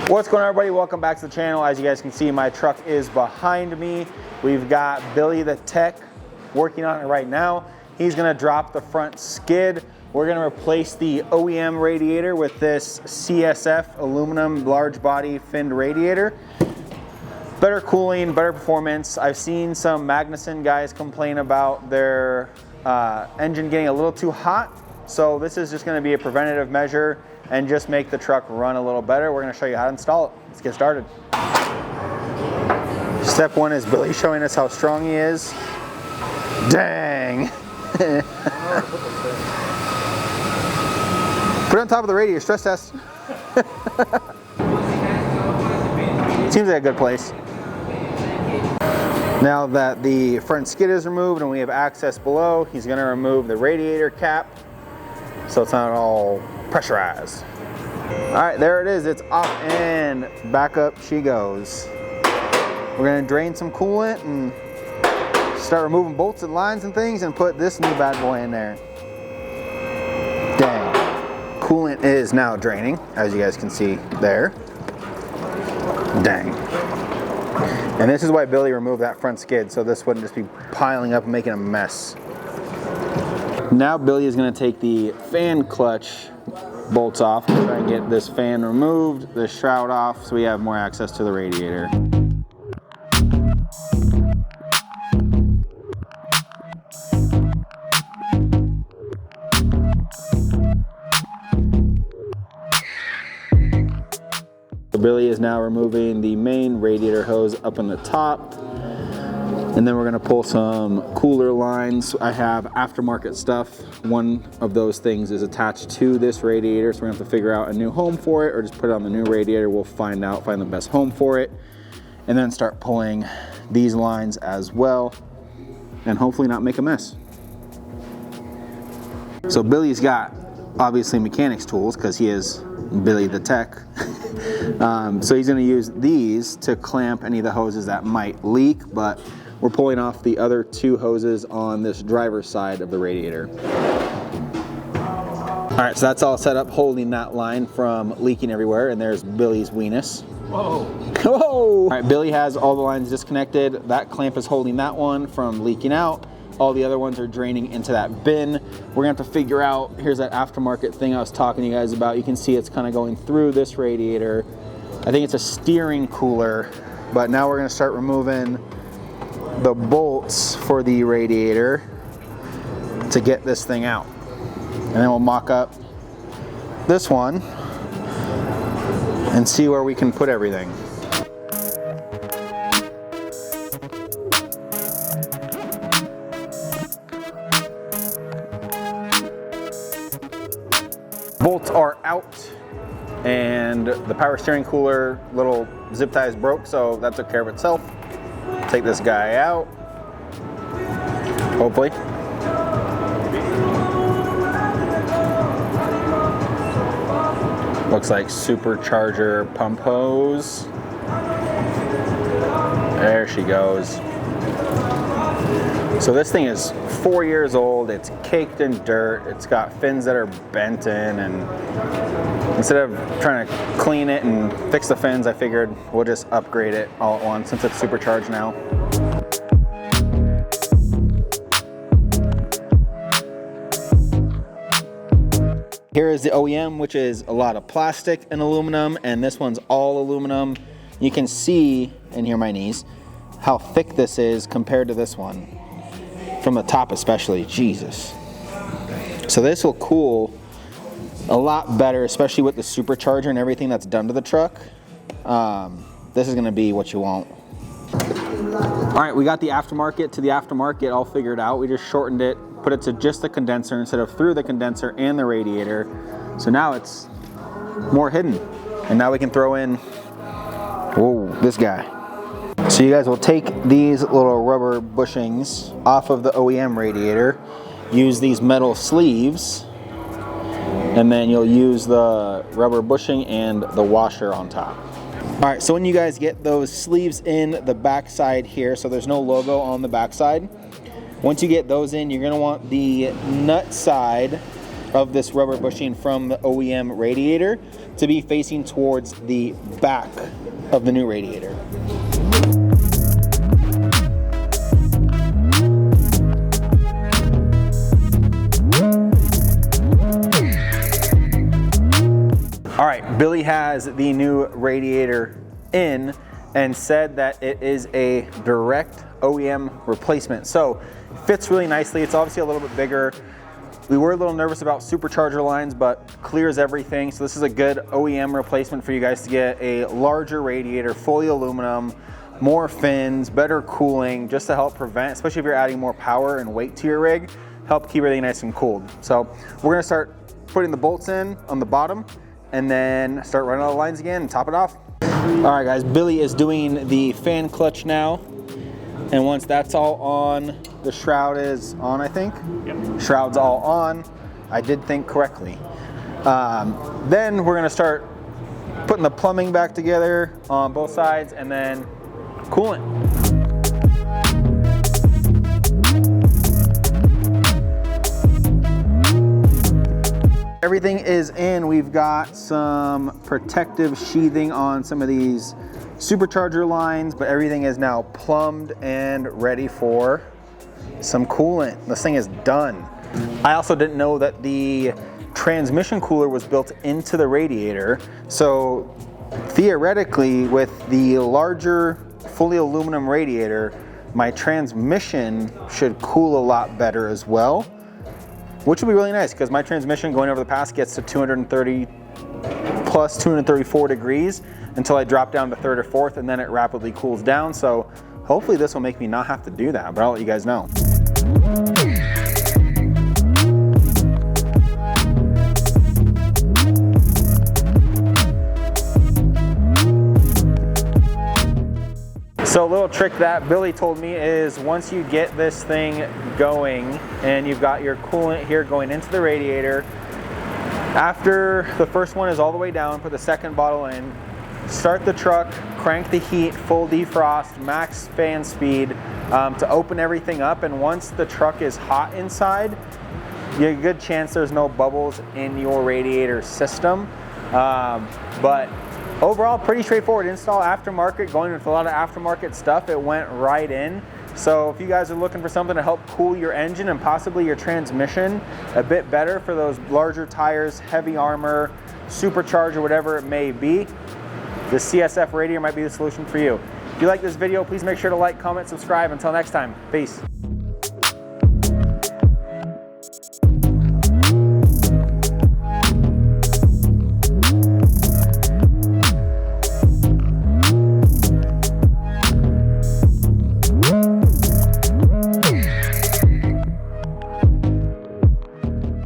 What's going on, everybody? Welcome back to the channel. As you guys can see, my truck is behind me. We've got Billy the Tech working on it right now. He's gonna drop the front skid. We're gonna replace the OEM radiator with this CSF aluminum large body finned radiator. Better cooling, better performance. I've seen some Magnuson guys complain about their engine getting a little too hot. So this is just gonna be a preventative measure and just make the truck run a little better. We're gonna show you how to install it. Let's get started. Step one is Billy showing us how strong he is. Dang. Put it on top of the radiator, stress test. Seems like a good place. Now that the front skid is removed and we have access below, he's gonna remove the radiator cap so it's not all pressurized. All right, there it is. It's off and back up she goes. We're gonna drain some coolant and start removing bolts and lines and things and put this new bad boy in there. Dang. Coolant is now draining, as you guys can see there. Dang. And this is why Billy removed that front skid, so this wouldn't just be piling up and making a mess. Now Billy is going to take the fan clutch bolts off and try and get this fan removed, the shroud off, so we have more access to the radiator. Billy is now removing the main radiator hose up in the top, and then we're going to pull some cooler lines. I have aftermarket stuff. One of those things is attached to this radiator, so we're going to have to figure out a new home for it or just put it on the new radiator. We'll find the best home for it, and then start pulling these lines as well, and hopefully not make a mess. So Billy's got obviously mechanics tools because he is Billy the Tech. So he's going to use these to clamp any of the hoses that might leak, but we're pulling off the other two hoses on this driver's side of the radiator. All right, so that's all set up, holding that line from leaking everywhere, and there's Billy's weenus. Whoa. Whoa! All right, Billy has all the lines disconnected. That clamp is holding that one from leaking out. All the other ones are draining into that bin. We're gonna have to figure out, here's that aftermarket thing I was talking to you guys about. You can see it's kind of going through this radiator. I think it's a steering cooler, but now we're gonna start removing the bolts for the radiator to get this thing out. And then we'll mock up this one and see where we can put everything. Bolts are out, and the power steering cooler little zip ties broke, so that took care of itself. Take this guy out, hopefully. Looks like supercharger pump hose. There she goes. So this thing is 4 years old, it's caked in dirt, it's got fins that are bent in, and instead of trying to clean it and fix the fins, I figured we'll just upgrade it all at once since it's supercharged now. Here is the OEM, which is a lot of plastic and aluminum, and this one's all aluminum. You can see, and hear my knees, how thick this is compared to this one. From the top especially, Jesus. So this will cool a lot better, especially with the supercharger and everything that's done to the truck. This is gonna be what you want. All right, we got the aftermarket to the aftermarket all figured out. We just shortened it, put it to just the condenser instead of through the condenser and the radiator. So now it's more hidden. And now we can throw in, whoa, this guy. So you guys will take these little rubber bushings off of the OEM radiator, use these metal sleeves, and then you'll use the rubber bushing and the washer on top. All right, so when you guys get those sleeves in the back side here, so there's no logo on the back side, once you get those in, you're gonna want the nut side of this rubber bushing from the OEM radiator to be facing towards the back of the new radiator. All right, Billy has the new radiator in and said that it is a direct OEM replacement. So it fits really nicely. It's obviously a little bit bigger. We were a little nervous about supercharger lines, but clears everything. So this is a good OEM replacement for you guys to get a larger radiator, fully aluminum, more fins, better cooling, just to help prevent, especially if you're adding more power and weight to your rig, help keep everything nice and cooled. So we're gonna start putting the bolts in on the bottom and then start running all the lines again and top it off. All right guys, Billy is doing the fan clutch now. And once that's all on, the shroud is on, I think. Yep. Shroud's all on. I did think correctly. Then we're gonna start putting the plumbing back together on both sides and then coolant. Everything is in. We've got some protective sheathing on some of these supercharger lines, but everything is now plumbed and ready for some coolant. This thing is done. I also didn't know that the transmission cooler was built into the radiator. So theoretically, with the larger fully aluminum radiator, my transmission should cool a lot better as well, which will be really nice because my transmission going over the pass gets to 230 plus 234 degrees until I drop down to third or fourth, and then it rapidly cools down. So hopefully this will make me not have to do that, but I'll let you guys know. So a little trick that Billy told me is once you get this thing going and you've got your coolant here going into the radiator, after the first one is all the way down, put the second bottle in, start the truck, crank the heat, full defrost, max fan speed to open everything up. And once the truck is hot inside, you have a good chance there's no bubbles in your radiator system. But overall, pretty straightforward install. Aftermarket, going with a lot of aftermarket stuff, it went right in. So if you guys are looking for something to help cool your engine and possibly your transmission a bit better for those larger tires, heavy armor, supercharger, whatever it may be, the CSF radiator might be the solution for you. If you like this video, please make sure to like, comment, subscribe. Until next time, peace.